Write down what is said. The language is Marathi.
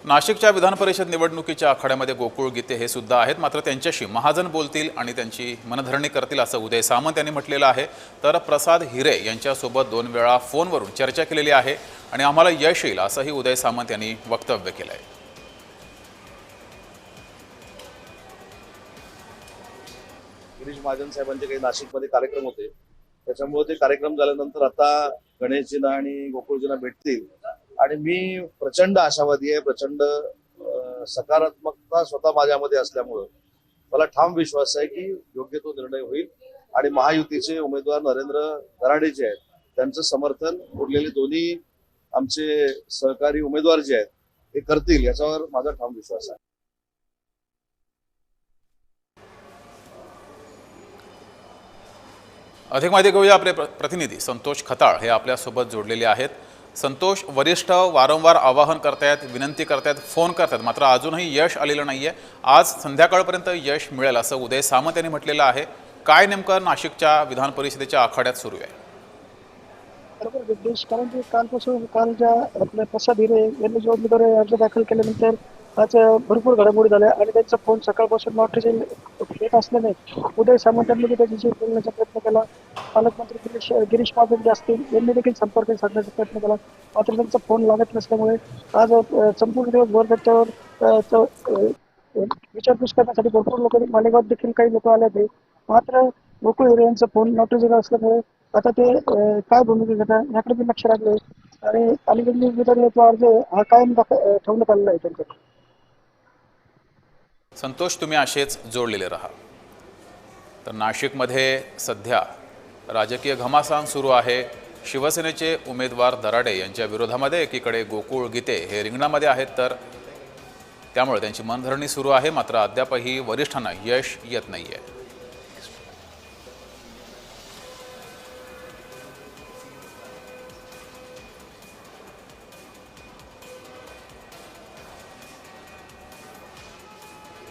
नाशिकच्या विधान परिषद निवडणुकीच्या आखाड्यामध्ये गोकुळ गीते हे सुद्धा आहेत, मात्र त्यांच्याशी महाजन बोलतील आणि त्यांची मनधरणी करतील असं उदय सामंत यांनी म्हटलेलं आहे। तर प्रसाद हिरे यांच्यासोबत 2 वेळा फोनवरून चर्चा केलेली आहे आणि आम्हाला यश येईल असंही उदय सामंत यांनी वक्तव्य केलं आहे। गिरीश महाजन साहेबांचे काही नाशिकमध्ये कार्यक्रम होते, त्याच्यामुळे ते कार्यक्रम झाल्यानंतर आता गणेशजींना आणि गोकुळजींना भेटतील आणि मी प्रचंड आशावादी आहे, प्रचंड सकारात्मकता स्वतः माझ्यामध्ये असल्यामुळं मला ठाम विश्वास आहे की योग्य तो निर्णय होईल आणि महायुतीचे उमेदवार नरेंद्र दराडे जे आहेत त्यांचं समर्थन उरलेले दोन्ही आमचे सहकारी उमेदवार जे आहेत ते करतील याच्यावर माझा ठाम विश्वास आहे। अधिक माहिती घेऊया, आपले प्रतिनिधी संतोष खताळ हे आपल्यासोबत जोडलेले आहेत। संतोष, वरिष्ठ वारंवार आवाहन करतायत, विनंती करतायत, फोन करतायत, मात्र अजूनही यश आलेलं नाहीये। आज संध्याकाळपर्यंत यश मिळेल असं उदय सामंत यांनी म्हटलेलं आहे। काय नेमकं नाशिकच्या विधान परिषदेच्या आखाड्यात सुरू आहे? बरोबर जगदीश, कारण की काल ज्या आपल्या प्रसाद हिरे यांनी जो उमेदवारी अर्ज दाखल केल्यानंतर आज भरपूर घडामोडी झाल्या आणि त्यांचा फोन सकाळपासून नॉट येत असल्याने उदय सामंत यांनी त्याच्याशी बोलण्याचा प्रयत्न केला। पालकमंत्री गिरीश महाजन जे असतील यांनी देखील संपर्क साधण्याचा प्रयत्न केला, मात्र त्यांचा फोन लागत नसल्यामुळे आज संपूर्ण दिवसभर त्याच्यावर विचारपूस करण्यासाठी भरपूर लोक, मालेगावात देखील काही लोक आले होते, मात्र गोकुळ हिरे यांचा फोन नॉट असल्यामुळे आता ते काय भूमिका घेतात याकडे मी लक्ष लागले आणि अलीकडे उमेदवारीचा अर्ज हा कायम ठेवण्यात आलेला आहे त्यांच्याकडे। संतोष, तुम्ही असेच जोडलेले राहा। तर नाशिकमध्ये सध्या राजकीय घमासान सुरू आहे। शिवसेनेचे उमेदवार दराडे यांच्या विरोधामध्ये एकीकडे गोकुळ गीते हे रिंगणामध्ये आहेत, तर त्यामुळे त्यांची मनधरणी सुरू आहे, मात्र अद्यापही वरिष्ठांना यश येत नाहीये।